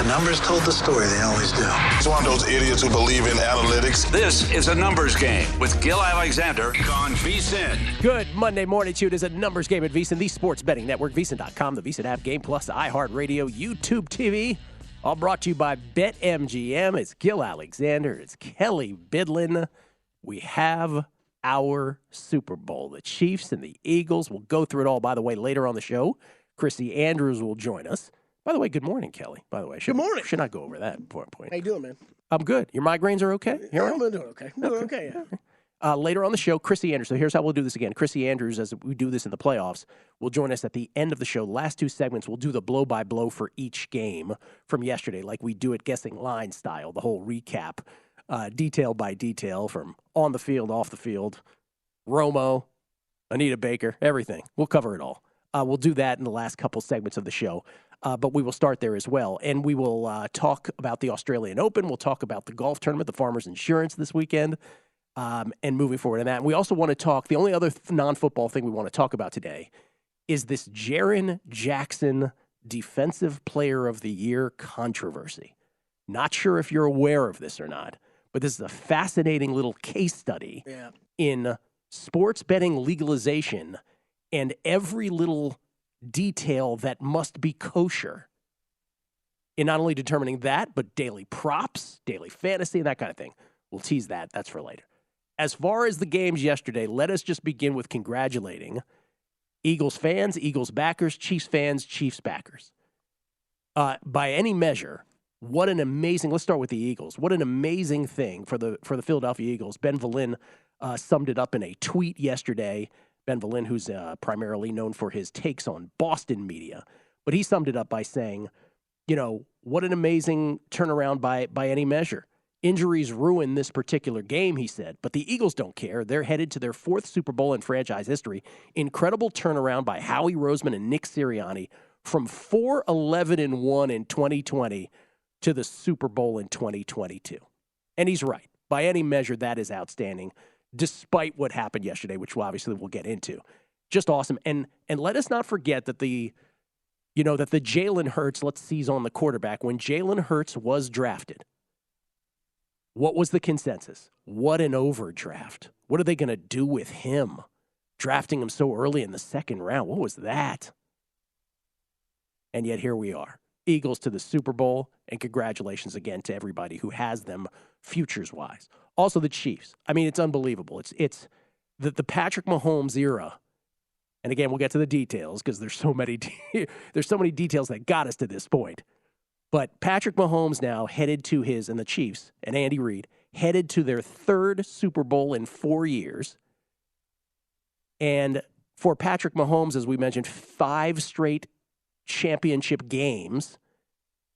The numbers told the story. They always do. He's one of those idiots who believe in analytics. This is a numbers game with Gill Alexander on VSiN. Good Monday morning to you. It is a numbers game at VSiN, the sports betting network, VSiN.com, the VSiN app, Game Plus, iHeartRadio, YouTube TV. All brought to you by BetMGM. It's Gill Alexander. It's Kelley Bydlon. We have our Super Bowl. The Chiefs and the Eagles. We'll go through it all, by the way, later on the show. Chrissy Andrews will join us. By the way, good morning, Kelley. By the way, good morning. Should not go over that point. How you doing, man? I'm good. Your migraines are okay? I'm doing okay. Yeah. Later on the show, Chrissy Andrews. So here's how we'll do this again. Chrissy Andrews, as we do this in the playoffs, will join us at the end of the show. Last two segments, we'll do the blow-by-blow for each game from yesterday, like we do it guessing line style, the whole recap, detail by detail, from on the field, off the field, Romo, Anita Baker, everything. We'll cover it all. We'll do that in the last couple segments of the show. But we will start there as well. And we will talk about the Australian Open. We'll talk about the golf tournament, the Farmers Insurance this weekend, and moving forward in that. And we also want to talk, the only other non-football thing we want to talk about today is this Jaren Jackson Defensive Player of the Year controversy. Not sure if you're aware of this or not, but this is a fascinating little case study in sports betting legalization and every little detail that must be kosher in not only determining that, but daily props, daily fantasy, and that kind of thing. We'll tease that. That's for later. As far as the games yesterday, let us just begin with congratulating Eagles fans, Eagles backers, Chiefs fans, Chiefs backers. By any measure, what an amazing, let's start with the Eagles. What an amazing thing for the Philadelphia Eagles. Ben Vallin summed it up in a tweet yesterday. Ben Vallin, who's primarily known for his takes on Boston media. But he summed it up by saying, what an amazing turnaround by any measure. Injuries ruin this particular game, he said, but the Eagles don't care. They're headed to their fourth Super Bowl in franchise history. Incredible turnaround by Howie Roseman and Nick Sirianni from 4-11-1 in 2020 to the Super Bowl in 2022. And he's right. By any measure, that is outstanding, despite what happened yesterday, which we'll get into. Just awesome. And let us not forget that the Jalen Hurts, let's seize on the quarterback, when Jalen Hurts was drafted, what was the consensus? What an overdraft. What are they going to do with him? Drafting him so early in the second round. What was that? And yet here we are. Eagles to the Super Bowl, and congratulations again to everybody who has them futures-wise. Also the Chiefs. I mean, it's unbelievable. It's the Patrick Mahomes era. And again, we'll get to the details because there's so many details that got us to this point. But Patrick Mahomes now headed to and the Chiefs and Andy Reid headed to their third Super Bowl in 4 years. And for Patrick Mahomes, as we mentioned, 5 straight championship games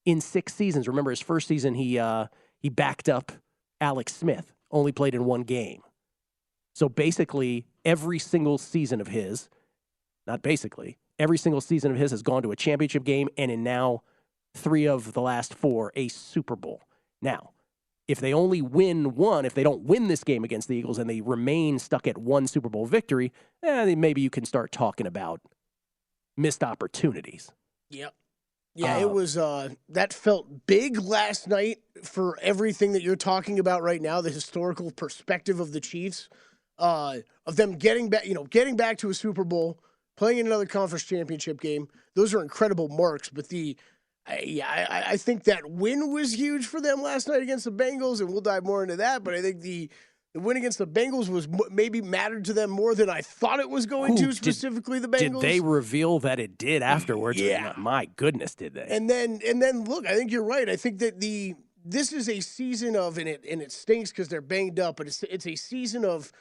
in 6 seasons. Remember, his first season, he backed up Alex Smith, only played in 1 game. So basically, every single season of his has gone to a championship game, and in now 3 of the last 4, a Super Bowl. Now, if they only win 1, if they don't win this game against the Eagles and they remain stuck at 1 Super Bowl victory, then maybe you can start talking about missed opportunities. Yep. Yeah, it was, that felt big last night for everything that you're talking about right now, the historical perspective of the Chiefs, of them getting back to a Super Bowl, playing in another conference championship game. Those are incredible marks, but I think that win was huge for them last night against the Bengals, and we'll dive more into that, but I think the win against the Bengals was maybe mattered to them more than I thought it was going to, specifically the Bengals. Did they reveal that it did afterwards? Yeah. My goodness, did they? And then look, I think you're right. I think that this is a season of, and it stinks because they're banged up, but it's a season of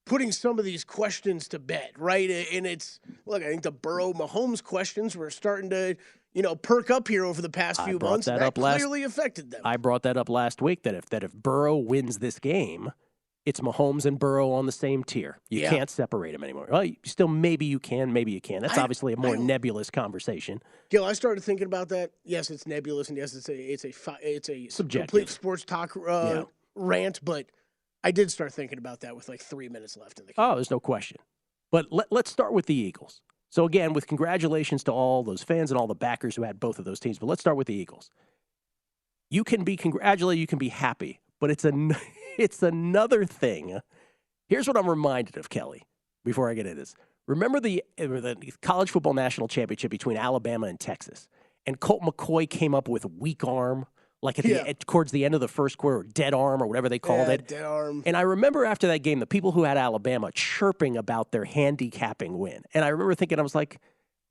putting some of these questions to bed, right? And I think the Burrow-Mahomes questions were starting to, perk up here over the past few months. That clearly affected them. I brought that up last week, that if Burrow wins this game, it's Mahomes and Burrow on the same tier. You can't separate them anymore. Well, maybe you can, maybe you can. That's obviously a more nebulous conversation. Gil, I started thinking about that. Yes, it's nebulous, and yes, it's a subjective complete sports talk rant, but I did start thinking about that with like 3 minutes left in the game. Oh, there's no question. But let's start with the Eagles. So again, with congratulations to all those fans and all the backers who had both of those teams, but let's start with the Eagles. You can be congratulated, you can be happy, but it's another thing. Here's what I'm reminded of, Kelley, before I get into this. Remember the college football national championship between Alabama and Texas, and Colt McCoy came up with weak arm, like towards the end of the first quarter, dead arm or whatever they called it. Dead arm. And I remember after that game, the people who had Alabama chirping about their handicapping win. And I remember thinking, I was like,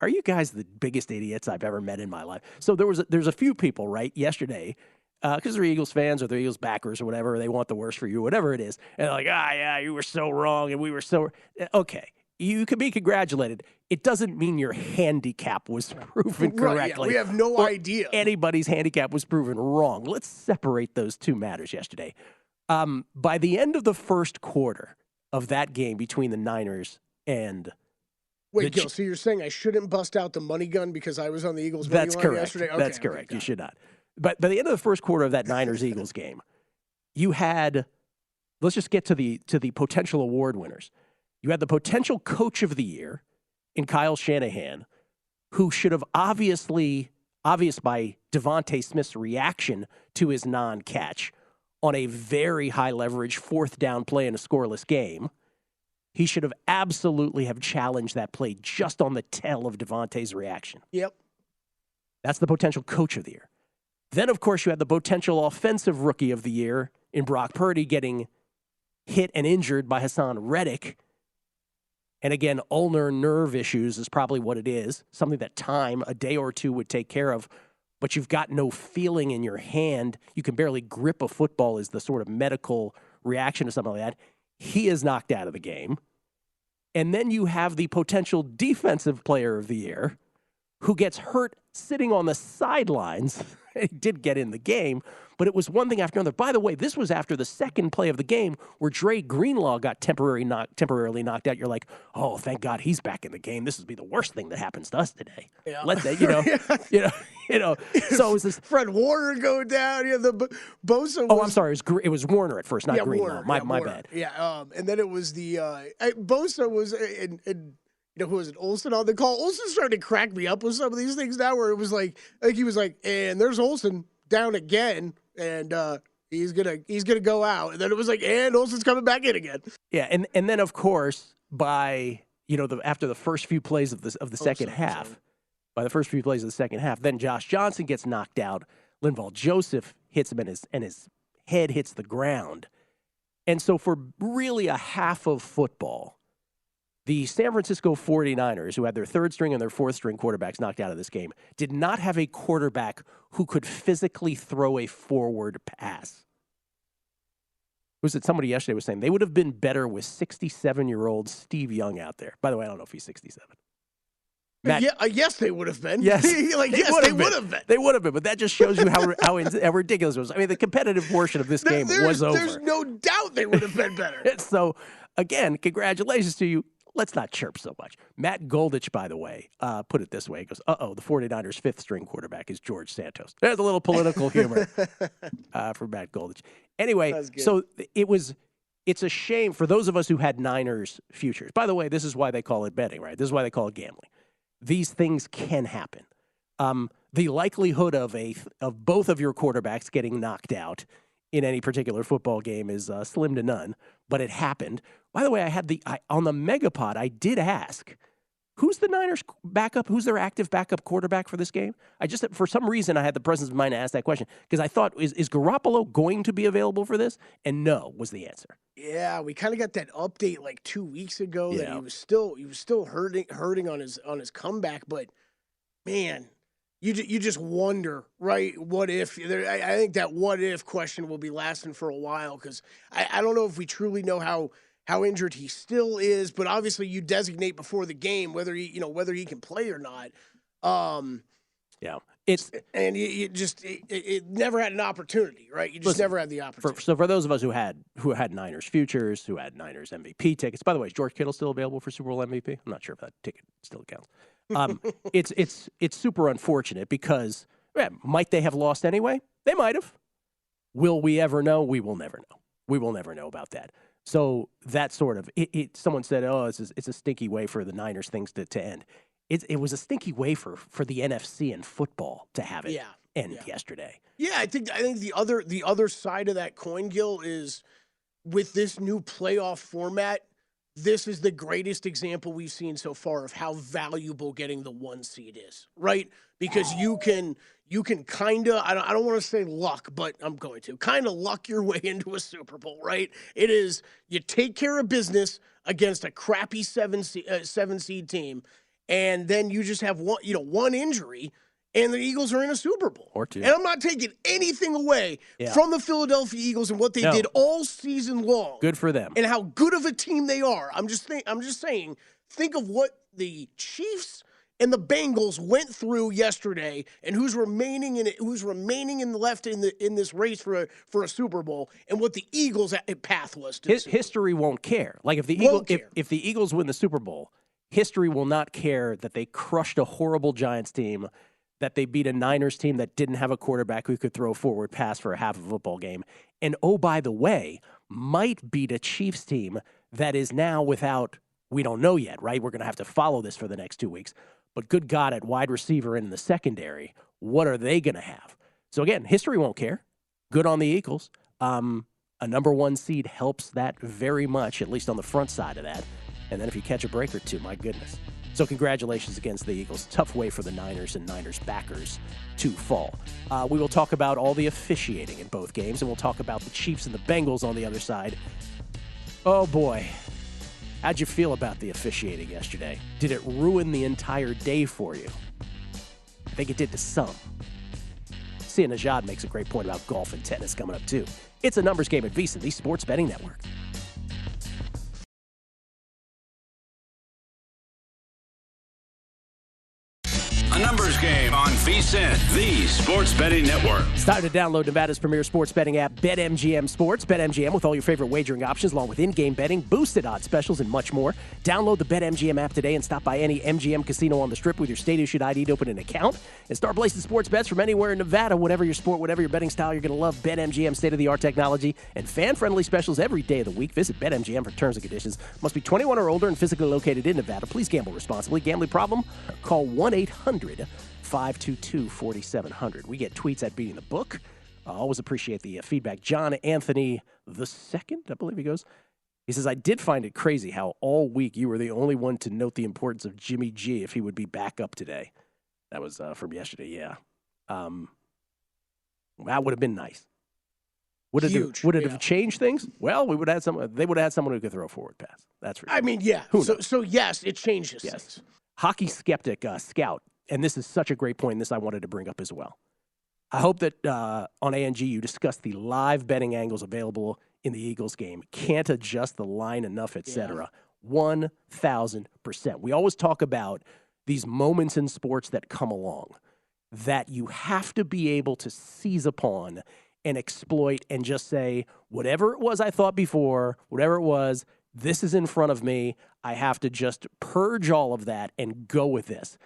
are you guys the biggest idiots I've ever met in my life? So there's a few people, right, yesterday, because they're Eagles fans or they're Eagles backers or whatever, they want the worst for you, whatever it is. And they're like, yeah, you were so wrong and we were so okay. You can be congratulated. It doesn't mean your handicap was proven correctly. Yeah, we have no idea. Anybody's handicap was proven wrong. Let's separate those two matters yesterday. By the end of the first quarter of that game between the Niners and Wait, Gill, so you're saying I shouldn't bust out the money gun because I was on the Eagles money line yesterday? Okay, That's correct. You should not. But by the end of the first quarter of that Niners-Eagles game, you had, let's just get to the potential award winners. You had the potential coach of the year in Kyle Shanahan, who should have obvious by Devontae Smith's reaction to his non-catch on a very high-leverage fourth down play in a scoreless game. He should have absolutely have challenged that play just on the tail of Devontae's reaction. Yep. That's the potential coach of the year. Then, of course, you had the potential offensive rookie of the year in Brock Purdy getting hit and injured by Hassan Reddick. And again, ulnar nerve issues is probably what it is, something that time, a day or two, would take care of. But you've got no feeling in your hand. You can barely grip a football is the sort of medical reaction to something like that. He is knocked out of the game. And then you have the potential defensive player of the year who gets hurt sitting on the sidelines. He did get in the game, but it was one thing after another. By the way, this was after the second play of the game where Dre Greenlaw got temporarily knocked out. You're like, oh, thank God he's back in the game. This would be the worst thing that happens to us today. Yeah. Let that, So it was this. Fred Warner go down. Yeah, the Bosa. I'm sorry. It was Warner at first, not Greenlaw. Warner, My bad. Yeah, and then it was the Bosa was and who was it? Olsen on the call. Olsen's starting to crack me up with some of these things now, where it was like he was like, and there's Olsen down again, and he's gonna go out, and then it was like, and Olsen's coming back in again. Yeah, and then of course by after the first few plays of the second half, by the first few plays of the second half, then Josh Johnson gets knocked out. Linval Joseph hits him, and his head hits the ground, and so for really a half of football, the San Francisco 49ers, who had their third string and their fourth string quarterbacks knocked out of this game, did not have a quarterback who could physically throw a forward pass. Was it somebody yesterday was saying they would have been better with 67-year-old Steve Young out there? By the way, I don't know if he's 67. Matt, yes, they would have been. Yes, they would have been. They would have been, but that just shows you how ridiculous it was. I mean, the competitive portion of this game was over. There's no doubt they would have been better. So, again, congratulations to you. Let's not chirp so much. Matt Goldich, by the way, put it this way. He goes, the 49ers' fifth-string quarterback is George Santos. There's a little political humor for Matt Goldich. Anyway, so it's a shame for those of us who had Niners futures. By the way, this is why they call it betting, right? This is why they call it gambling. These things can happen. The likelihood of both of your quarterbacks getting knocked out in any particular football game is slim to none, but it happened. By the way, on the Megapod, I did ask, who's the Niners backup? Who's their active backup quarterback for this game? For some reason, I had the presence of mind to ask that question because I thought, is Garoppolo going to be available for this? And no was the answer. Yeah, we kind of got that update like 2 weeks ago that he was still hurting on his comeback. But man, you just wonder, right? What if? I think that what if question will be lasting for a while because I don't know if we truly know how injured he still is, but obviously you designate before the game whether he can play or not. Yeah, it never had an opportunity, right? You just never had the opportunity. So for those of us who had Niners futures, who had Niners MVP tickets. By the way, is George Kittle still available for Super Bowl MVP? I'm not sure if that ticket still counts. It's super unfortunate because might they have lost anyway? They might have. Will we ever know? We will never know. We will never know about that. So that sort of someone said, it's a stinky way for the Niners things to end. It was a stinky way for the NFC and football to have it. Yeah. end yesterday. Yeah, I think the other side of that coin, Gill, is with this new playoff format. This is the greatest example we've seen so far of how valuable getting the 1 seed is, right? Because you can kind of, I don't want to say luck, but I'm going to kind of luck your way into a Super Bowl, right? It is, you take care of business against a crappy 7 seed team, and then you just have one injury, and the Eagles are in a Super Bowl. Or 2. And I'm not taking anything away from the Philadelphia Eagles and what they did all season long. Good for them. And how good of a team they are. I'm just saying, think of what the Chiefs and the Bengals went through yesterday, and who's remaining in this race for a Super Bowl, and what the Eagles' path was to history won't care. Like if the Eagles win the Super Bowl, history will not care that they crushed a horrible Giants team, that they beat a Niners team that didn't have a quarterback who could throw a forward pass for a half of a football game. And, oh, by the way, might beat a Chiefs team that is now without, we don't know yet, right? We're going to have to follow this for the next 2 weeks. But good God, at wide receiver and in the secondary, what are they going to have? So, again, history won't care. Good on the Eagles. A number 1 seed helps that very much, at least on the front side of that. And then if you catch a break or two, my goodness. So congratulations against the Eagles. Tough way for the Niners and Niners backers to fall. We will talk about all the officiating in both games, and we'll talk about the Chiefs and the Bengals on the other side. Oh, boy. How'd you feel about the officiating yesterday? Did it ruin the entire day for you? I think it did to some. Sia Najad makes a great point about golf and tennis coming up, too. It's a numbers game at VSiN, the Sports Betting Network. A numbers game on VSiN, the Sports Betting Network. It's time to download Nevada's premier sports betting app, BetMGM Sports. BetMGM with all your favorite wagering options, along with in-game betting, boosted odds specials, and much more. Download the BetMGM app today and stop by any MGM casino on the Strip with your state-issued ID to open an account. And start placing sports bets from anywhere in Nevada. Whatever your sport, whatever your betting style, you're going to love BetMGM state-of-the-art technology and fan-friendly specials every day of the week. Visit BetMGM for terms and conditions. Must be 21 or older and physically located in Nevada. Please gamble responsibly. Gambling problem? Call 1-800-522-4700. We get tweets at Beating the Book. I always appreciate the feedback. John Anthony II, I believe he goes. He says, I did find it crazy how all week you were the only one to note the importance of Jimmy G if he would be back up today. That was from yesterday, yeah. That would have been nice. Would it have changed things? Well, we would have they would have had someone who could throw a forward pass. That's for sure. I mean, yeah. So yes, it changes things. Hockey skeptic Scout, and this is such a great point, and this I wanted to bring up as well. I hope that on ANG you discuss the live betting angles available in the Eagles game. Can't adjust the line enough, etc. 1,000%. We always talk about these moments in sports that come along that you have to be able to seize upon and exploit and just say, whatever it was I thought before, whatever it was, this is in front of me. I have to just purge all of that and go with this.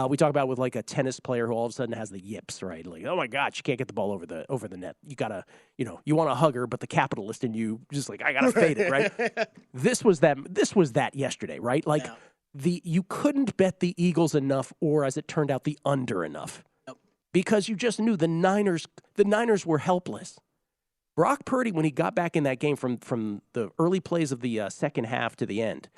We talk about with like a tennis player who all of a sudden has the yips, right? Like, oh my God, she can't get the ball over the net. You gotta, you want to hug her, but the capitalist in you just like, I gotta fade it, right? This was that yesterday, right? Like you couldn't bet the Eagles enough, or as it turned out, the under enough, because you just knew the Niners were helpless. Brock Purdy, when he got back in that game from the early plays of the second half to the end,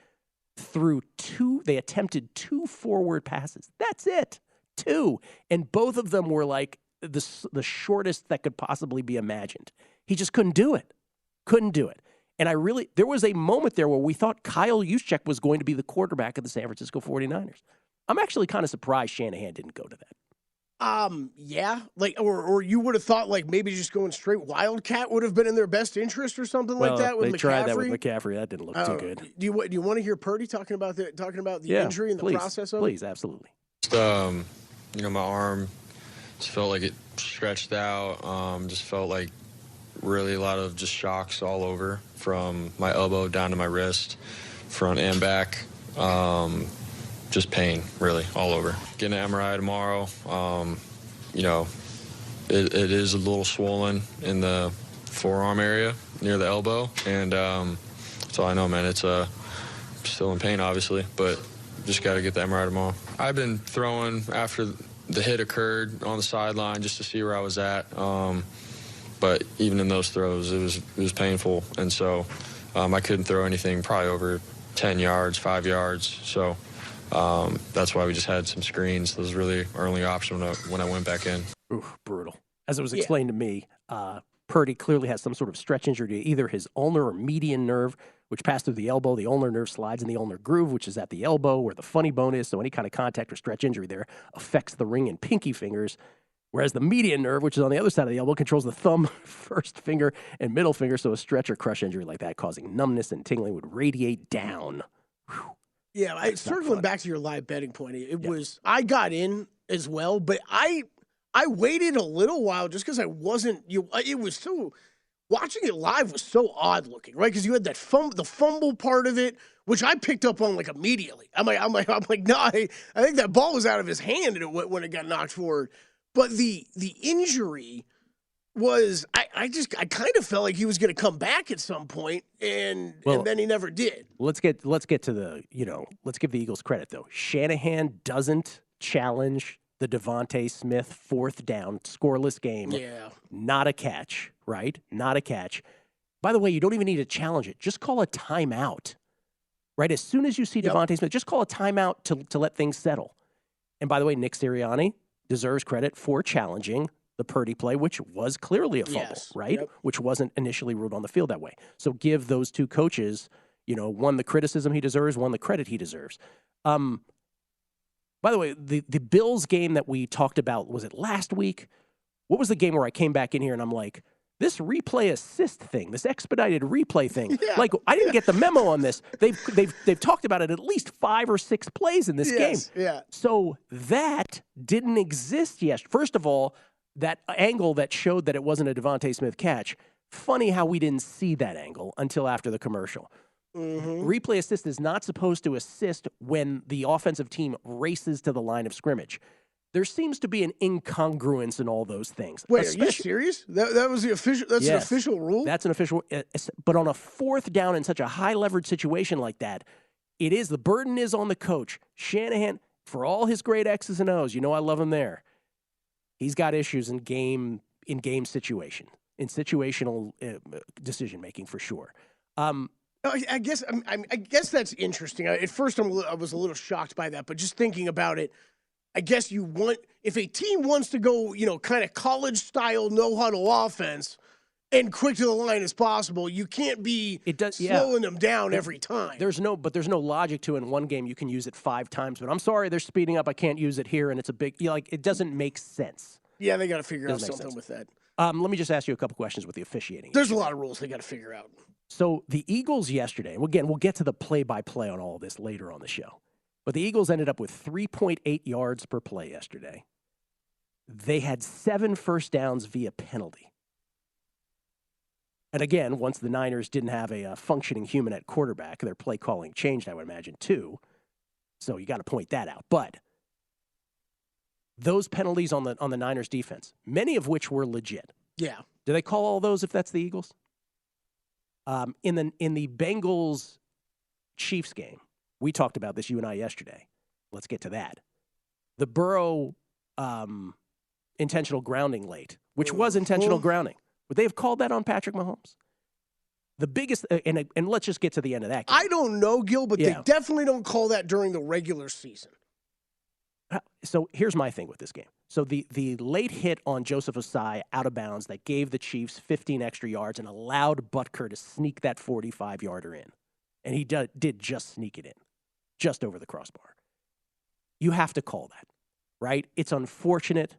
they attempted 2 forward passes. That's it. 2. And both of them were like the shortest that could possibly be imagined. He just couldn't do it. And there was a moment there where we thought Kyle Juszczyk was going to be the quarterback of the San Francisco 49ers. I'm actually kind of surprised Shanahan didn't go to that. Yeah, like, or you would have thought like maybe just going straight Wildcat would have been in their best interest or something like that with McCaffrey. They tried that with McCaffrey. That didn't look too good. Do you want to hear Purdy talking about the injury and the process of it? Please, absolutely. Just, my arm just felt like it stretched out. Just felt like really a lot of just shocks all over from my elbow down to my wrist, front and back. Just pain, really, all over. Getting an MRI tomorrow. It is a little swollen in the forearm area near the elbow. And so I know, man, it's still in pain, obviously, but just got to get the MRI tomorrow. I've been throwing after the hit occurred on the sideline just to see where I was at. But even in those throws, it was painful. And so I couldn't throw anything probably over 10 yards, 5 yards. So that's why we just had some screens. That was really our only option when I went back in. Oof, brutal. As it was explained to me, Purdy clearly has some sort of stretch injury to either his ulnar or median nerve, which passed through the elbow. The ulnar nerve slides in the ulnar groove, which is at the elbow where the funny bone is. So any kind of contact or stretch injury there affects the ring and pinky fingers. Whereas the median nerve, which is on the other side of the elbow, controls the thumb, first finger, and middle finger. So a stretch or crush injury like that causing numbness and tingling would radiate down. Whew. Yeah, circling back to your live betting point, it was, I got in as well, but I waited a little while just because I wasn't, it was so, watching it live was so odd looking, right? Because you had that the fumble part of it, which I picked up on like immediately. I'm like, no, I think that ball was out of his hand when it got knocked forward. But the injury was, I kind of felt like he was going to come back at some point, and then he never did. Let's get to the, let's give the Eagles credit though. Shanahan doesn't challenge the Devontae Smith fourth down scoreless game. Yeah. Not a catch, right? Not a catch. By the way, you don't even need to challenge it. Just call a timeout, right? As soon as you see Devontae Smith, just call a timeout to let things settle. And by the way, Nick Sirianni deserves credit for challenging the Purdy play, which was clearly a fumble, right? Yep. Which wasn't initially ruled on the field that way. So give those two coaches, one the criticism he deserves, one the credit he deserves. By the way, the Bills game that we talked about, was it last week? What was the game where I came back in here and I'm like, this replay assist thing, this expedited replay thing, like I didn't get the memo on this. They've talked about it at least 5 or 6 plays in this game. Yeah. So that didn't exist yet. First of all, that angle that showed that it wasn't a Devontae Smith catch, funny how we didn't see that angle until after the commercial. Mm-hmm. Replay assist is not supposed to assist when the offensive team races to the line of scrimmage. There seems to be an incongruence in all those things. Wait, are you serious? That was the official. That's an official rule. That's an official. But on a fourth down in such a high leverage situation like that, the burden is on the coach. Shanahan, for all his great X's and O's, I love him there. He's got issues in game situation, in situational decision making for sure. I guess that's interesting. At first, I was a little shocked by that, but just thinking about it, I guess if a team wants to go, kind of college style no huddle offense and quick to the line as possible, you can't be slowing them down every time. There's no logic to it. In one game you can use it 5 times, but I'm sorry, they're speeding up. I can't use it here, and it's a big it doesn't make sense. Yeah, they got to figure out something with that. Let me just ask you a couple questions with the officiating. There's a lot of rules they got to figure out. So the Eagles yesterday, and again, we'll get to the play-by-play on all of this later on the show, but the Eagles ended up with 3.8 yards per play yesterday. They had 7 first downs via penalty. And again, once the Niners didn't have a functioning human at quarterback, their play calling changed, I would imagine, too. So you got to point that out. But those penalties on the Niners defense, many of which were legit. Yeah. Do they call all those if that's the Eagles? In the Bengals Chiefs game, we talked about this, you and I, yesterday. Let's get to that. The Burrow intentional grounding late, which was intentional grounding. Would they have called that on Patrick Mahomes? The biggest, and let's just get to the end of that game. I don't know, Gill, but they definitely don't call that during the regular season. So here's my thing with this game. So the late hit on Joseph Osai out of bounds that gave the Chiefs 15 extra yards and allowed Butker to sneak that 45-yarder in. And he did just sneak it in, just over the crossbar. You have to call that, right? It's unfortunate.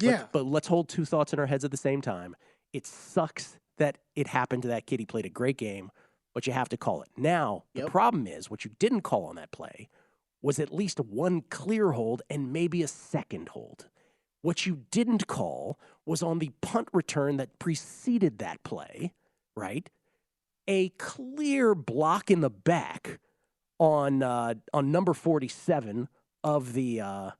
Yeah. But let's hold two thoughts in our heads at the same time. It sucks that it happened to that kid. He played a great game, but you have to call it. Now, the problem is what you didn't call on that play was at least one clear hold and maybe a second hold. What you didn't call was on the punt return that preceded that play, right? A clear block in the back on number 47 of the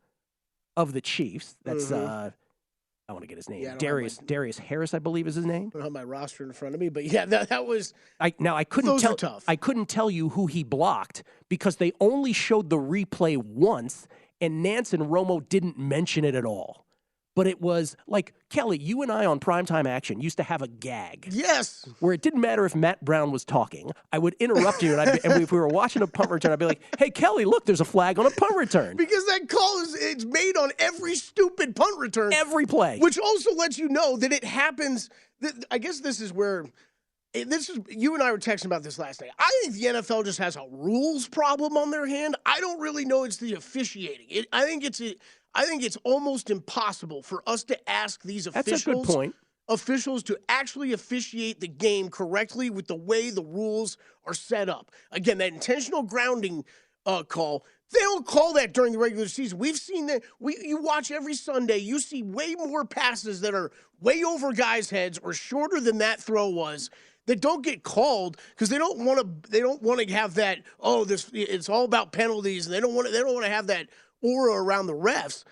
Chiefs. That's I want to get his name. Darius Harris, I believe, is his name. I don't have my roster in front of me, but yeah, that was. I couldn't tell. I couldn't tell you who he blocked because they only showed the replay once, and Nance and Romo didn't mention it at all. But it was like, Kelley, you and I on Primetime Action used to have a gag. Yes. Where it didn't matter if Matt Brown was talking. I would interrupt you, and if we were watching a punt return, I'd be like, hey, Kelley, look, there's a flag on a punt return. Because that call it's made on every stupid punt return. Every play. Which also lets you know that it happens. I guess this is where you and I were texting about this last night. I think the NFL just has a rules problem on their hand. I don't really know it's the officiating. I think it's almost impossible for us to ask these officials. That's a good point. Officials to actually officiate the game correctly with the way the rules are set up. Again, that intentional grounding call, they don't call that during the regular season. We've seen that. You watch every Sunday, you see way more passes that are way over guys' heads or shorter than that throw was that don't get called because they don't want to have that, it's all about penalties, and they don't want to have that aura around the refs.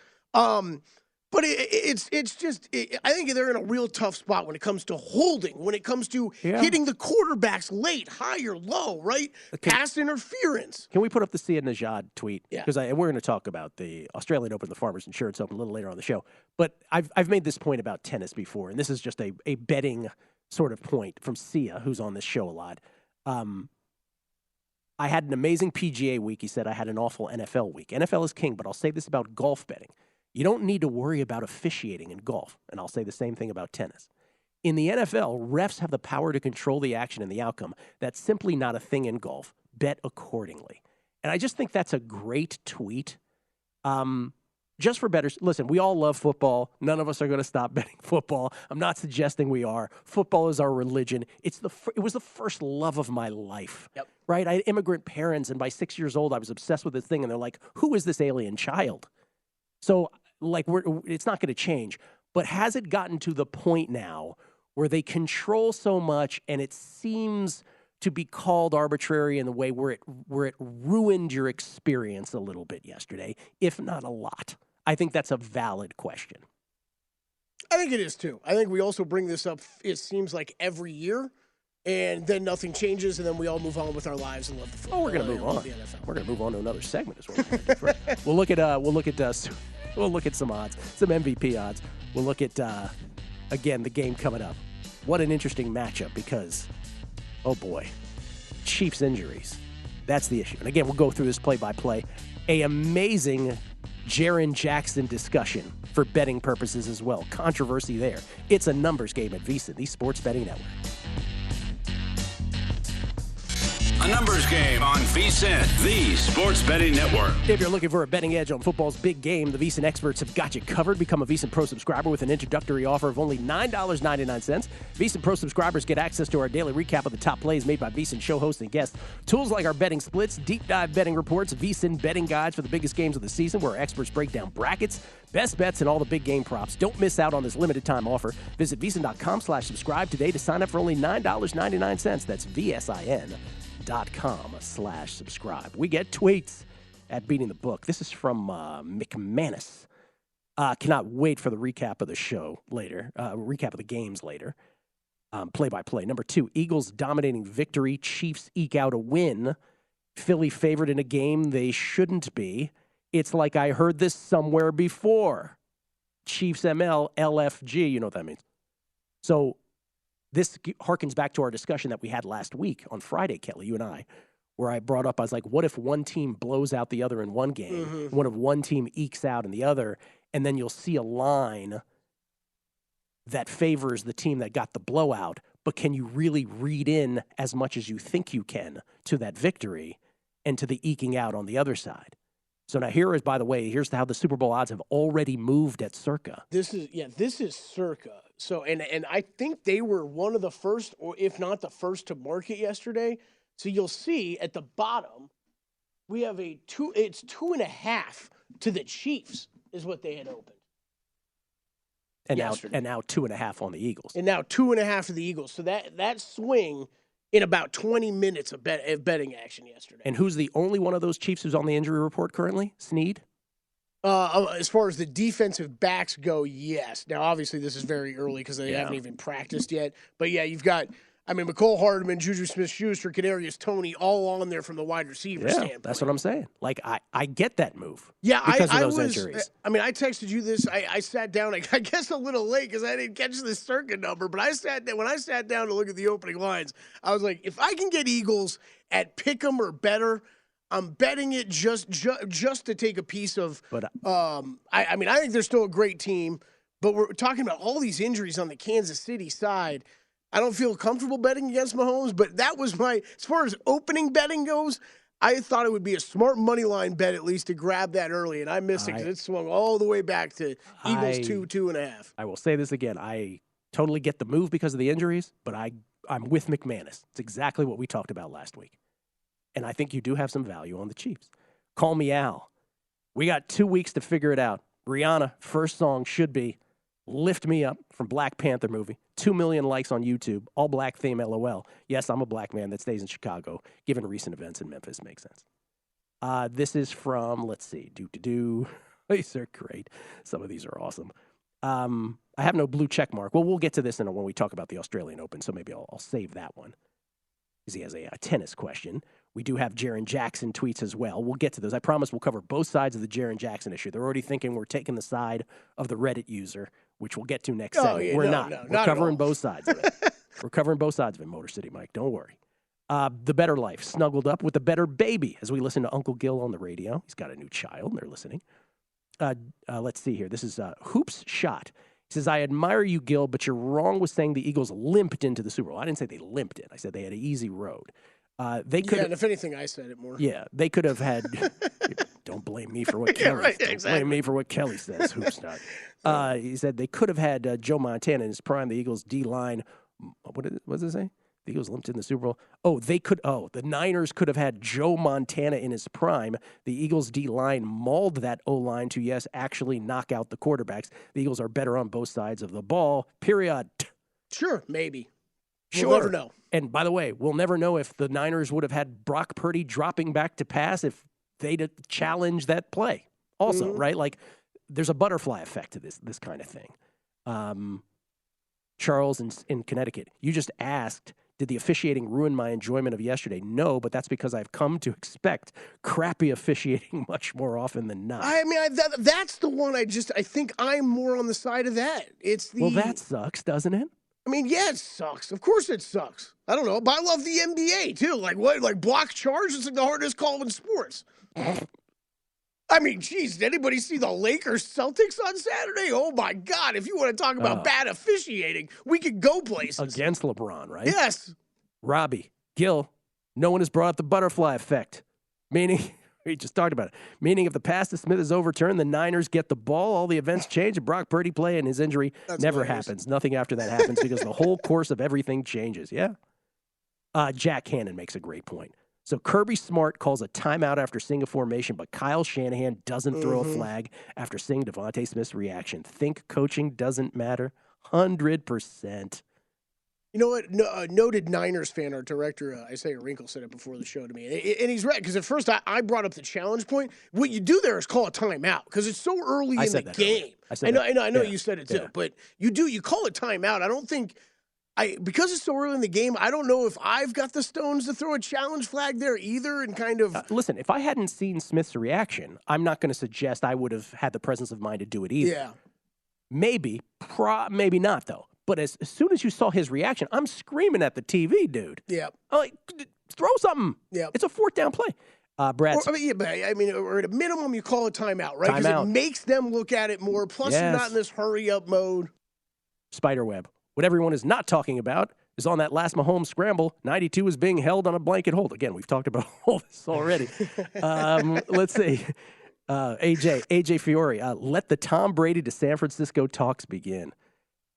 But it's just I think they're in a real tough spot when it comes to holding, when it comes to hitting the quarterbacks late, high or low, right? Pass interference. Can we put up the Sia Najad tweet? Yeah. Because we're going to talk about the Australian Open, the Farmers Insurance Open a little later on the show. But I've made this point about tennis before, and this is just a betting sort of point from Sia, who's on this show a lot. I had an amazing PGA week. He said I had an awful NFL week. NFL is king, but I'll say this about golf betting. You don't need to worry about officiating in golf, and I'll say the same thing about tennis. In the NFL, refs have the power to control the action and the outcome. That's simply not a thing in golf. Bet accordingly. And I just think that's a great tweet. Just for better, listen, we all love football. None of us are going to stop betting football. I'm not suggesting we are. Football is our religion. It was the first love of my life. Yep. Right? I had immigrant parents, and by 6 years old, I was obsessed with this thing, and they're like, who is this alien child? So, it's not going to change. But has it gotten to the point now where they control so much, and it seems to be called arbitrary in the way where it ruined your experience a little bit yesterday, if not a lot? I think that's a valid question. I think it is, too. I think we also bring this up, it seems like every year, and then nothing changes, and then we all move on with our lives and love the football. Oh, we're going to move on. We're going to move on to another segment as well. We'll look at some odds, some MVP odds. We'll look at again the game coming up. What an interesting matchup because, oh boy, Chiefs injuries. That's the issue. And again, we'll go through this play-by-play. A amazing Jaren Jackson discussion for betting purposes as well. Controversy there. It's a numbers game at VSiN, the Sports Betting Network. A numbers game on VSiN, the Sports Betting Network. If you're looking for a betting edge on football's big game, the VSiN experts have got you covered. Become a VSiN Pro subscriber with an introductory offer of only $9.99. VSiN Pro subscribers get access to our daily recap of the top plays made by VSiN show hosts and guests. Tools like our betting splits, deep dive betting reports, VSiN betting guides for the biggest games of the season where our experts break down brackets, best bets, and all the big game props. Don't miss out on this limited time offer. Visit VSiN.com/subscribe today to sign up for only $9.99. That's VSIN.com/subscribe. We get tweets at Beating the Book. This is from McManus. Cannot wait for the recap of the show later. Recap of the games later. Play-by-play. Number 2, Eagles dominating victory. Chiefs eke out a win. Philly favored in a game they shouldn't be. It's like I heard this somewhere before. Chiefs ML, LFG. You know what that means. So this harkens back to our discussion that we had last week on Friday, Kelley, you and I, where I brought up, I was like, what if one team blows out the other in one game, what if one team ekes out in the other, and then you'll see a line that favors the team that got the blowout, but can you really read in as much as you think you can to that victory and to the eking out on the other side? So now here is, by the way, here's how the Super Bowl odds have already moved at Circa. This is Circa. So, and I think they were one of the first, or if not the first, to market yesterday. So you'll see at the bottom, we have it's 2.5 to the Chiefs is what they had opened. And now 2.5 on the Eagles. And now 2.5 to the Eagles. So that swing in about 20 minutes of betting action yesterday. And who's the only one of those Chiefs who's on the injury report currently? Snead? As far as the defensive backs go, yes. Now, obviously, this is very early because they haven't even practiced yet. But, yeah, you've got I mean, McCole Hardman, Juju Smith-Schuster, Kadarius Toney, all on there from the wide receiver standpoint. That's what I'm saying. Like, I get that move. Yeah, because of those injuries. I mean, I texted you this. I sat down, I guess a little late because I didn't catch the circuit number, but when I sat down to look at the opening lines, I was like, if I can get Eagles at pick'em or better, I'm betting it just to take a piece of. But I mean, I think they're still a great team, but we're talking about all these injuries on the Kansas City side. I don't feel comfortable betting against Mahomes, but that was as far as opening betting goes, I thought it would be a smart money line bet at least to grab that early, and I missed it because it swung all the way back to Eagles 2.5. I will say this again. I totally get the move because of the injuries, but I'm with McManus. It's exactly what we talked about last week. And I think you do have some value on the Chiefs. Call me Al. We got 2 weeks to figure it out. Rihanna, first song should be Lift Me Up from Black Panther movie. 2 million likes on YouTube. All black theme, LOL. Yes, I'm a black man that stays in Chicago, given recent events in Memphis. Makes sense. This is from, let's see, These are great. Some of these are awesome. I have no blue check mark. Well, we'll get to this when we talk about the Australian Open, so maybe I'll save that one. Because he has a tennis question. We do have Jaren Jackson tweets as well. We'll get to those. I promise we'll cover both sides of the Jaren Jackson issue. They're already thinking we're taking the side of the Reddit user, which we'll get to next segment. Yeah, we're not. We're covering both sides of it. We're covering both sides of it, Motor City Mike. Don't worry. The Better Life, snuggled up with the better baby as we listen to Uncle Gill on the radio. He's got a new child, and they're listening. Let's see here. This is Hoops Shot. He says, I admire you, Gill, but you're wrong with saying the Eagles limped into the Super Bowl. I didn't say they limped it. I said they had an easy road. They could. Yeah, and if anything, I said it more. Yeah, they could have had. Don't blame me for what Kelley. Blame me for what Kelley says. Hoops not. He said they could have had Joe Montana in his prime. The Eagles D line. What does it say? The Eagles limped in the Super Bowl. Oh, they could. Oh, the Niners could have had Joe Montana in his prime. The Eagles D line mauled that O line to actually knock out the quarterbacks. The Eagles are better on both sides of the ball. Period. Sure, maybe. Sure. We'll never know. And by the way, we'll never know if the Niners would have had Brock Purdy dropping back to pass if they'd challenged that play. Also, right? Like, there's a butterfly effect to this kind of thing. Charles in Connecticut, you just asked, did the officiating ruin my enjoyment of yesterday? No, but that's because I've come to expect crappy officiating much more often than not. I mean, that's the one I think I'm more on the side of that. Well, that sucks, doesn't it? I mean, yeah, it sucks. Of course it sucks. I don't know, but I love the NBA, too. Like, what? Like, block charge is like the hardest call in sports. I mean, geez, did anybody see the Lakers-Celtics on Saturday? Oh, my God. If you want to talk about bad officiating, we could go places. Against LeBron, right? Yes. Robbie, Gill, no one has brought up the butterfly effect. Meaning, we just talked about it. Meaning if the pass to Smith is overturned, the Niners get the ball, all the events change, and Brock Purdy play, and his injury never happens. Nothing after that happens because the whole course of everything changes. Yeah. Jack Hannon makes a great point. So Kirby Smart calls a timeout after seeing a formation, but Kyle Shanahan doesn't throw a flag after seeing Devontae Smith's reaction. Think coaching doesn't matter? 100%. You know what? Noted Niners fan, our director, Isaiah Wrinkle, said it before the show to me. And he's right, because at first I brought up the challenge point. What you do there is call a timeout, because it's so early in the game. I know you said it too. But you call a timeout. I don't think... because it's so early in the game, I don't know if I've got the stones to throw a challenge flag there either and kind of... listen, if I hadn't seen Smith's reaction, I'm not going to suggest I would have had the presence of mind to do it either. Yeah. Maybe not, though. But as soon as you saw his reaction, I'm screaming at the TV, dude. Yeah. I'm like, throw something. Yeah. It's a fourth down play. Brad. Or at a minimum, you call a timeout, right? Because it makes them look at it more. Plus, you're not in this hurry-up mode. Spiderweb. What everyone is not talking about is on that last Mahomes scramble, 92 is being held on a blanket hold. Again, we've talked about all this already. Let's see. AJ Fiore, let the Tom Brady to San Francisco talks begin.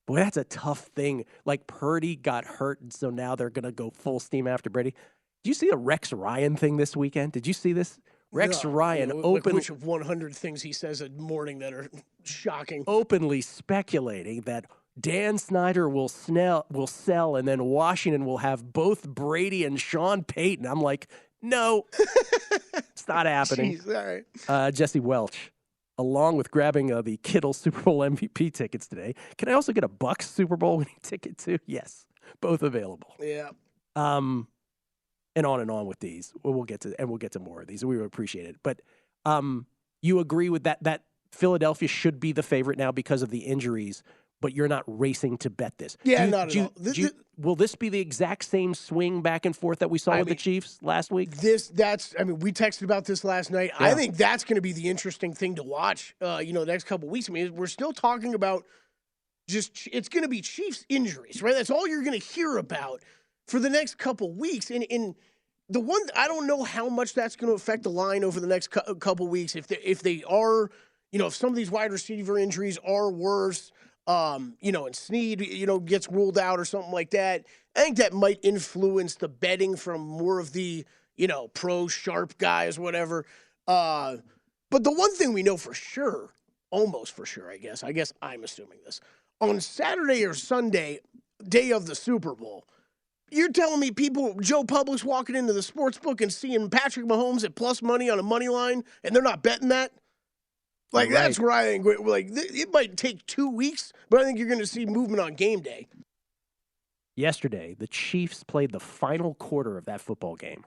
Boy, that's a tough thing. Like, Purdy got hurt, and so now they're going to go full steam after Brady. Did you see a Rex Ryan thing this weekend? Did you see this? Ryan openly... Which of 100 things he says in the morning that are shocking? Openly speculating that Dan Snyder will sell, and then Washington will have both Brady and Sean Payton. I'm like, no, it's not happening. Jeez, all right. Jesse Welch, along with grabbing the Kittle Super Bowl MVP tickets today. Can I also get a Bucs Super Bowl winning ticket too? Yes. Both available. Yeah. And on with these. We'll get to more of these. We would appreciate it. But you agree with that Philadelphia should be the favorite now because of the injuries, but you're not racing to bet this. Yeah, not at all. Will this be the exact same swing back and forth that we saw with the Chiefs last week? We texted about this last night. Yeah. I think that's going to be the interesting thing to watch, the next couple of weeks. I mean, we're still talking about it's going to be Chiefs injuries, right? That's all you're going to hear about for the next couple weeks. And the one, I don't know how much that's going to affect the line over the next couple weeks. If they are, if some of these wide receiver injuries are worse, and Snead, gets ruled out or something like that, I think that might influence the betting from more of the, pro sharp guys, whatever. But the one thing we know for sure, almost for sure, I guess I'm assuming this, on Saturday or Sunday, day of the Super Bowl, you're telling me Joe Public's walking into the sports book and seeing Patrick Mahomes at plus money on a money line, and they're not betting that? Like, right. That's where I think, it might take 2 weeks, but I think you're going to see movement on game day. Yesterday, the Chiefs played the final quarter of that football game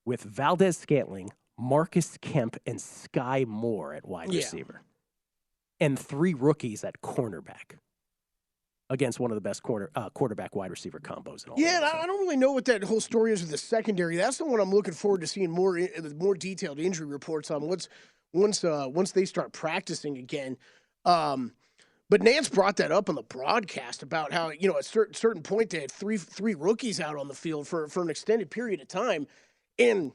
with Valdez-Scantling, Marcus Kemp, and Sky Moore at wide receiver, and 3 rookies at cornerback against one of the best quarterback wide receiver combos in all. Yeah, and I don't really know what that whole story is with the secondary. That's the one I'm looking forward to seeing more detailed injury reports on once they start practicing again. But Nance brought that up on the broadcast about how, at a certain point they had three rookies out on the field for an extended period of time. And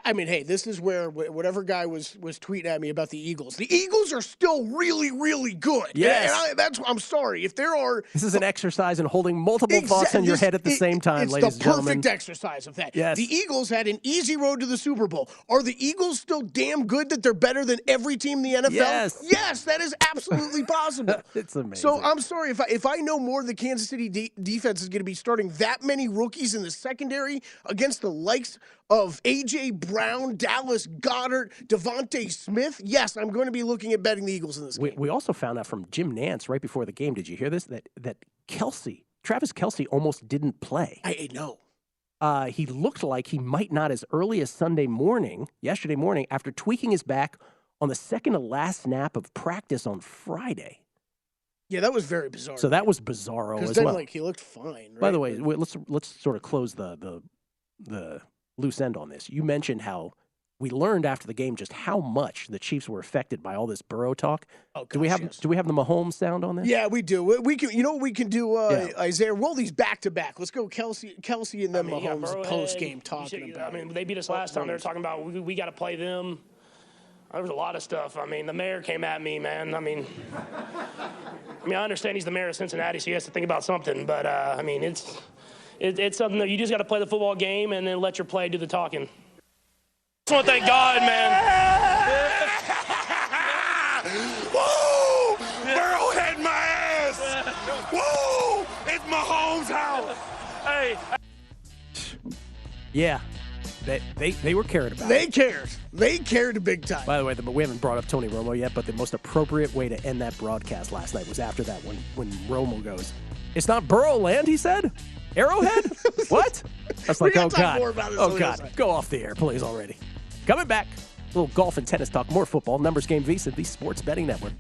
I mean, hey, this is where whatever guy was tweeting at me about the Eagles. The Eagles are still really, really good. Yes. And I'm sorry. If there are... This is an exercise in holding multiple thoughts in your head at the same time, ladies and gentlemen. It's the perfect exercise of that. Yes. The Eagles had an easy road to the Super Bowl. Are the Eagles still damn good that they're better than every team in the NFL? Yes. Yes, that is absolutely possible. It's amazing. So I'm sorry. If I know more, the Kansas City defense is going to be starting that many rookies in the secondary against the likes of A.J. Brown, Dallas Goedert, Devontae Smith, yes, I'm going to be looking at betting the Eagles in this game. We also found out from Jim Nance right before the game, did you hear this? That Travis Kelce almost didn't play. I know. He looked like he might not as early as yesterday morning, after tweaking his back on the second to last snap of practice on Friday. Yeah, that was very bizarre. So that was bizarro as then, well. He looked fine, right? By the way, let's sort of close the loose end on this. You mentioned how we learned after the game just how much the Chiefs were affected by all this Burrow talk. Oh, gosh, do we have the Mahomes sound on this? Yeah, we do. We can. You know what we can do, Isaiah? Roll these back to back. Let's go, Kelley, and then Mahomes post game talking about. They beat us last time. They were talking about we got to play them. There was a lot of stuff. I mean, the mayor came at me, man. I mean, I understand he's the mayor of Cincinnati, so he has to think about something. But it's something that you just got to play the football game and then let your play do the talking. Just want to thank God, man. Woo! Burrow had my ass. Woo! It's Mahomes' house. Hey. Yeah. They were cared about. They cared. They cared big time. By the way, we haven't brought up Tony Romo yet, but the most appropriate way to end that broadcast last night was after that when Romo goes, "It's not Burrow land," he said. Arrowhead? What? That's like, oh, God. Oh, God. Go off the air, please, already. Coming back. A little golf and tennis talk. More football. Numbers Game Visa, the Sports Betting Network.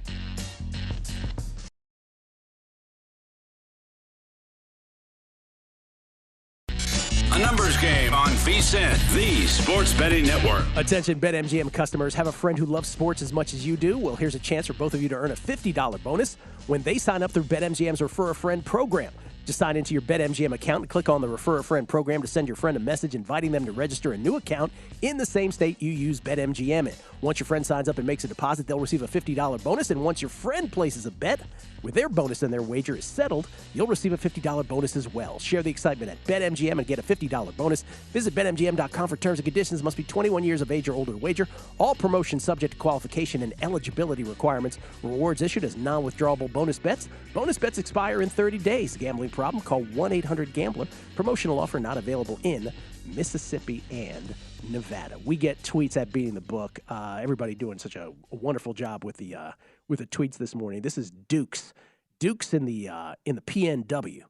A numbers game on VSiN, the Sports Betting Network. Attention BetMGM customers. Have a friend who loves sports as much as you do? Well, here's a chance for both of you to earn a $50 bonus when they sign up through BetMGM's Refer a Friend program. Just sign into your BetMGM account and click on the Refer a Friend program to send your friend a message inviting them to register a new account in the same state you use BetMGM in. Once your friend signs up and makes a deposit, they'll receive a $50 bonus. And once your friend places a bet with their bonus and their wager is settled, you'll receive a $50 bonus as well. Share the excitement at BetMGM and get a $50 bonus. Visit BetMGM.com for terms and conditions. Must be 21 years of age or older to wager. All promotions subject to qualification and eligibility requirements. Rewards issued as non-withdrawable bonus bets. Bonus bets expire in 30 days. Gambling problem? Call 1-800-GAMBLER. Promotional offer not available in Mississippi and Nevada. We get tweets at Beating the Book. Everybody doing such a wonderful job with the tweets this morning. This is Dukes in the PNW.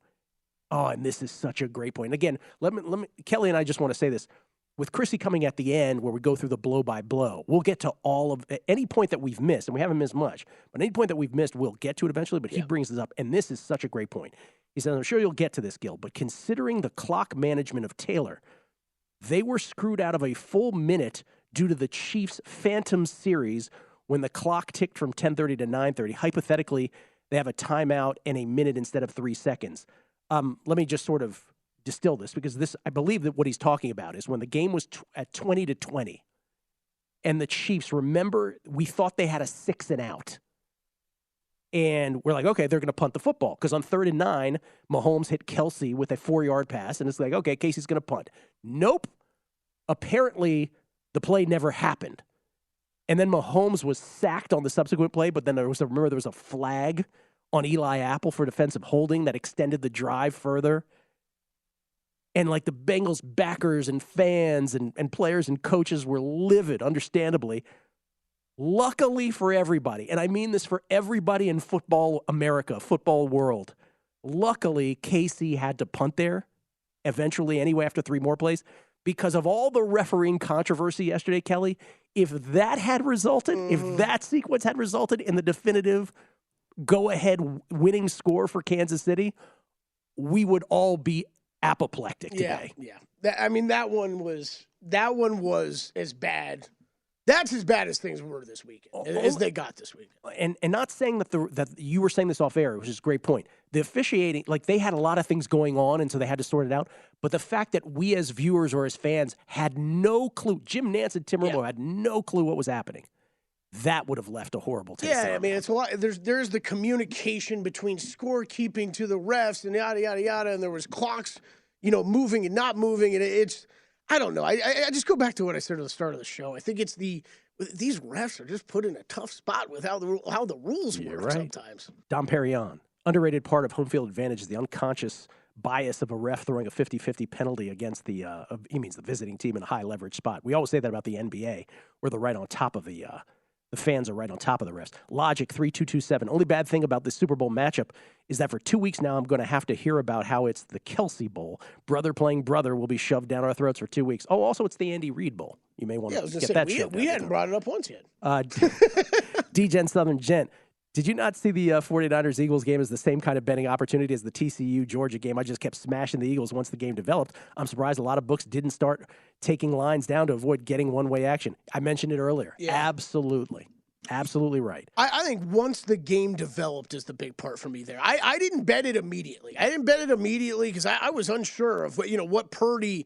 Oh, and this is such a great point. Again, let me Kelley and I just want to say this. With Chrissy coming at the end where we go through the blow by blow, we'll get to all of any point that we've missed, and we haven't missed much, but any point that we've missed, we'll get to it eventually, but he brings this up, and this is such a great point. He says, I'm sure you'll get to this, Gill, but considering the clock management of Taylor, they were screwed out of a full minute due to the Chiefs' phantom series when the clock ticked from 10:30 to 9:30. Hypothetically, they have a timeout and a minute instead of 3 seconds. Let me just sort of distill this, because this, I believe that what he's talking about is when the game was at 20-20 and the Chiefs, remember, we thought they had a 6 and out. And we're like, okay, they're going to punt the football. Because on 3rd and 9, Mahomes hit Kelley with a 4-yard pass. And it's like, okay, Casey's going to punt. Nope. Apparently, the play never happened. And then Mahomes was sacked on the subsequent play. But then there was a flag on Eli Apple for defensive holding that extended the drive further. And like the Bengals backers and fans and players and coaches were livid, understandably. Luckily for everybody, and I mean this for everybody in football America, football world, luckily Casey had to punt there eventually anyway after 3 more plays because of all the refereeing controversy yesterday, Kelley. If that had resulted, if that sequence had resulted in the definitive go-ahead winning score for Kansas City, we would all be apoplectic today. Yeah. That one was as bad. That's as bad as things were this weekend, as they got this weekend. And not saying that you were saying this off air, which is a great point. The officiating, like they had a lot of things going on, and so they had to sort it out. But the fact that we as viewers or as fans had no clue, Jim Nantz and Tim Romo had no clue what was happening, that would have left a horrible taste. Yeah, I mean, it's a lot. There's the communication between scorekeeping to the refs and yada, yada, yada, and there was clocks, moving and not moving, and it's, I don't know. I just go back to what I said at the start of the show. I think it's these refs are just put in a tough spot with how the rules work sometimes. Dom Perignon, underrated part of home field advantage is the unconscious bias of a ref throwing a 50-50 penalty against he means the visiting team in a high leverage spot. We always say that about the NBA, where they're right on top of the fans are right on top of the refs. Logic 3227. Only bad thing about this Super Bowl matchup is that for 2 weeks now, I'm going to have to hear about how it's the Kelley Bowl. Brother playing brother will be shoved down our throats for 2 weeks. Oh, also it's the Andy Reid Bowl. You may want to get that shoved we hadn't brought it up once yet. D-Gen Southern Gent. Did you not see the 49ers-Eagles game as the same kind of betting opportunity as the TCU-Georgia game? I just kept smashing the Eagles once the game developed. I'm surprised a lot of books didn't start taking lines down to avoid getting one-way action. I mentioned it earlier. Yeah. Absolutely. Absolutely right. I think once the game developed is the big part for me there. I didn't bet it immediately. Because I was unsure of what Purdy.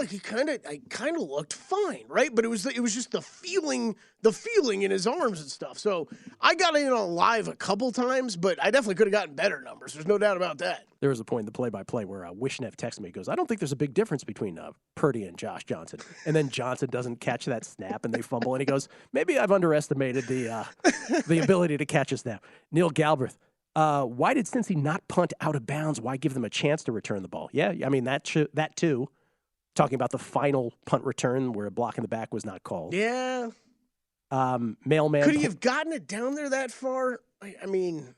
He kind of looked fine, right? But it was just the feeling in his arms and stuff. So I got in on live a couple times, but I definitely could have gotten better numbers. There's no doubt about that. There was a point in the play-by-play where Wishnev texted me. He goes, I don't think there's a big difference between Purdy and Josh Johnson. And then Johnson doesn't catch that snap, and they fumble. And he goes, maybe I've underestimated the ability to catch a snap. Neil Galbraith, why did Cincy not punt out of bounds? Why give them a chance to return the ball? Yeah, I mean, that too. Talking about the final punt return where a block in the back was not called. Yeah. Mailman. Could he have gotten it down there that far? I mean,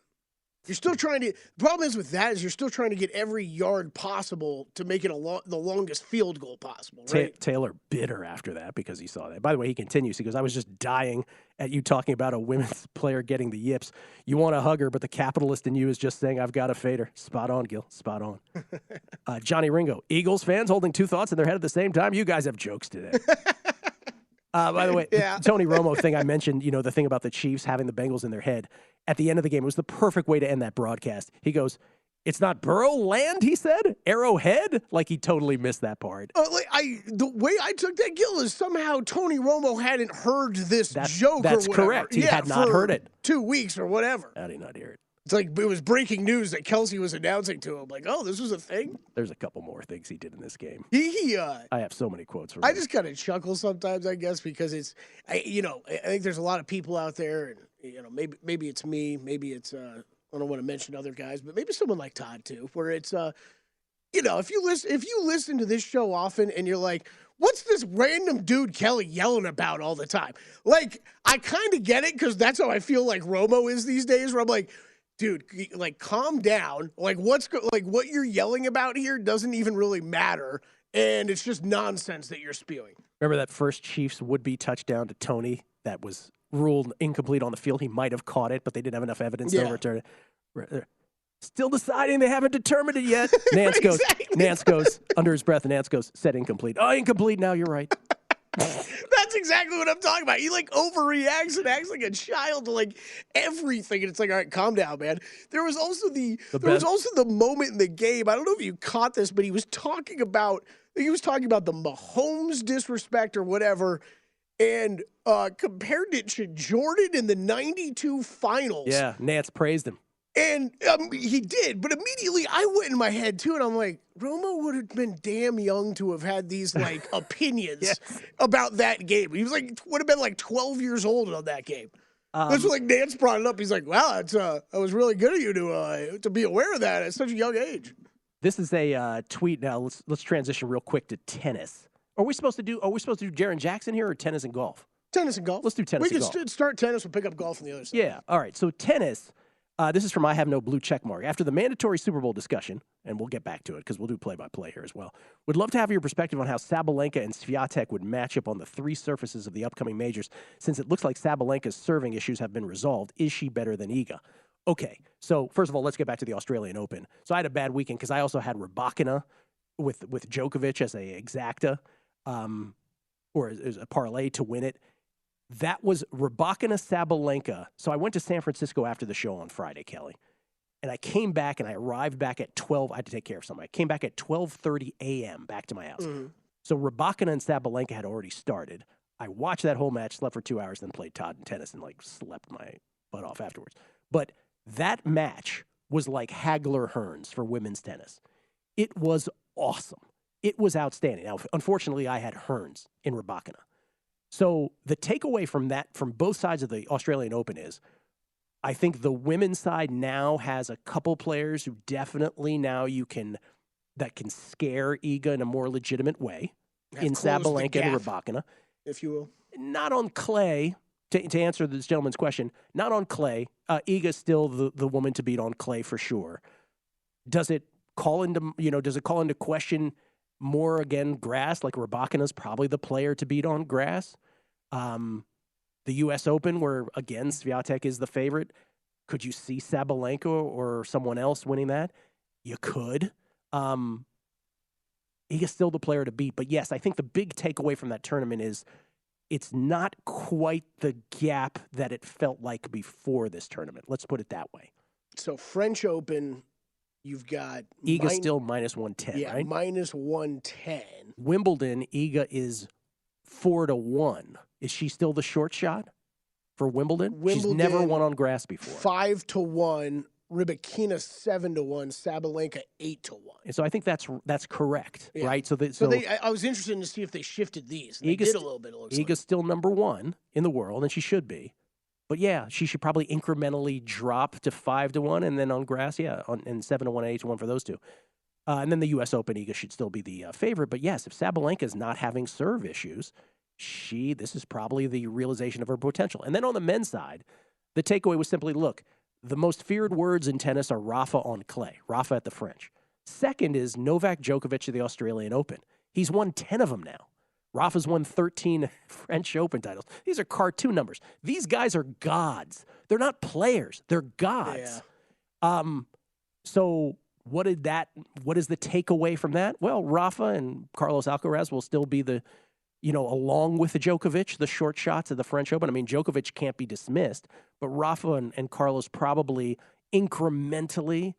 you're still trying to. The problem is with that is you're still trying to get every yard possible to make it the longest field goal possible. Right? Taylor bitter after that because he saw that. By the way, he continues. He goes, I was just dying at you talking about a women's player getting the yips. You want to hug her, but the capitalist in you is just saying, I've got to fade her. Spot on, Gill. Spot on. Johnny Ringo. Eagles fans holding 2 thoughts in their head at the same time. You guys have jokes today. By the way, the Tony Romo thing I mentioned, the thing about the Chiefs having the Bengals in their head. At the end of the game, it was the perfect way to end that broadcast. He goes, it's not Burrow land, he said? Arrowhead? Like he totally missed that part. The way I took that, Gill, is somehow Tony Romo hadn't heard this joke That's or whatever. Correct. He had not heard it. 2 weeks or whatever. How did he not hear it? It's like it was breaking news that Kelley was announcing to him, like, oh, this was a thing? There's a couple more things he did in this game. I have so many quotes from him. I just kind of chuckle sometimes, I guess, because I think there's a lot of people out there, and, maybe it's me, maybe it's, I don't want to mention other guys, but maybe someone like Todd, too, where it's, if you listen to this show often and you're like, what's this random dude Kelley yelling about all the time? Like, I kind of get it because that's how I feel like Romo is these days, where I'm like, dude, like, calm down. Like, what you're yelling about here doesn't even really matter, and it's just nonsense that you're spewing. Remember that first Chiefs would-be touchdown to Tony that was ruled incomplete on the field? He might have caught it, but they didn't have enough evidence to overturn it. Still deciding. They haven't determined it yet. Nance goes, under his breath, and Nance goes, said incomplete. Oh, incomplete now, you're right. That's exactly what I'm talking about. He, like, overreacts and acts like a child to, like, everything. And it's like, all right, calm down, man. There was also the moment in the game. I don't know if you caught this, but he was talking about the Mahomes disrespect or whatever, and compared it to Jordan in the 92 finals. Yeah, Nance praised him. And he did, but immediately I went in my head, too, and I'm like, Romo would have been damn young to have had these, like, opinions about that game. He was would have been like 12 years old on that game. That's like Nance brought it up. He's like, wow, it was really good of you to be aware of that at such a young age. This is a tweet now. Let's transition real quick to tennis. Are we supposed to do Jaren Jackson here or tennis and golf? Tennis and golf. Let's do tennis and golf. We can start tennis and pick up golf on the other side. Yeah, all right. So tennis. This is from I Have No Blue Checkmark. After the mandatory Super Bowl discussion, and we'll get back to it because we'll do play-by-play here as well, would love to have your perspective on how Sabalenka and Swiatek would match up on the three surfaces of the upcoming majors, since it looks like Sabalenka's serving issues have been resolved. Is she better than Iga? Okay, so first of all, let's get back to the Australian Open. So I had a bad weekend because I also had Rybakina with Djokovic as a exacta, or as a parlay to win it. That was Rybakina Sabalenka. So I went to San Francisco after the show on Friday, Kelley. And I came back and I arrived back at 12. I had to take care of something. I came back at 12:30 a.m. back to my house. Mm-hmm. So Rybakina and Sabalenka had already started. I watched that whole match, slept for 2 hours, then played Todd and tennis and slept my butt off afterwards. But that match was like Hagler-Hearns for women's tennis. It was awesome. It was outstanding. Now, unfortunately, I had Hearns in Rybakina. So the takeaway from that, from both sides of the Australian Open is, I think the women's side now has a couple players who definitely now that can scare Iga in a more legitimate way in Sabalenka and Rybakina. If you will. Not on clay, to answer this gentleman's question, not on clay. Iga's still the woman to beat on clay for sure. Does it call into question more, again, grass? Like Rybakina's probably the player to beat on grass. The U.S. Open, where, again, Swiatek is the favorite. Could you see Sabalenka or someone else winning that? You could. Iga's still the player to beat. But, yes, I think the big takeaway from that tournament is it's not quite the gap that it felt like before this tournament. Let's put it that way. So, French Open, you've got... Iga's still minus 110, right? Minus 110. Wimbledon, Iga is 4-1. Is she still the short shot for Wimbledon? She's never won on grass before. 5-1. Rybakina 7-1. Sabalenka 8-1. And so I think that's correct, right? I was interested to see if they shifted these. They did a little bit. Iga's still number one in the world, and she should be. But yeah, she should probably incrementally drop to 5-1, and then on grass, and 7-1 and 8-1 for those two. And then the U.S. Open, Iga should still be the favorite. But yes, if Sabalenka is not having serve issues, this is probably the realization of her potential. And then on the men's side, the takeaway was simply, look, the most feared words in tennis are Rafa on clay, Rafa at the French. Second is Novak Djokovic at the Australian Open. He's won 10 of them now. Rafa's won 13 French Open titles. These are cartoon numbers. These guys are gods. They're not players. They're gods. Yeah. So what is the takeaway from that? Well, Rafa and Carlos Alcaraz will still be along with the Djokovic, the short shots of the French Open. I mean, Djokovic can't be dismissed, but Rafa and Carlos probably incrementally,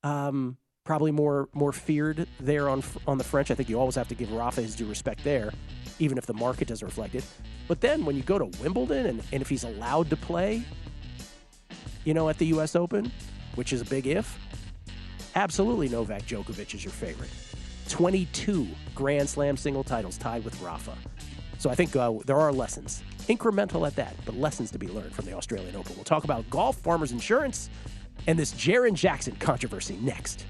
probably more feared there on the French. I think you always have to give Rafa his due respect there, even if the market doesn't reflect it. But then when you go to Wimbledon and if he's allowed to play, at the U.S. Open, which is a big if, absolutely Novak Djokovic is your favorite. 22 Grand Slam single titles tied with Rafa. So I think there are lessons, incremental at that, but lessons to be learned from the Australian Open. We'll talk about golf, Farmers Insurance, and this Jaren Jackson controversy next.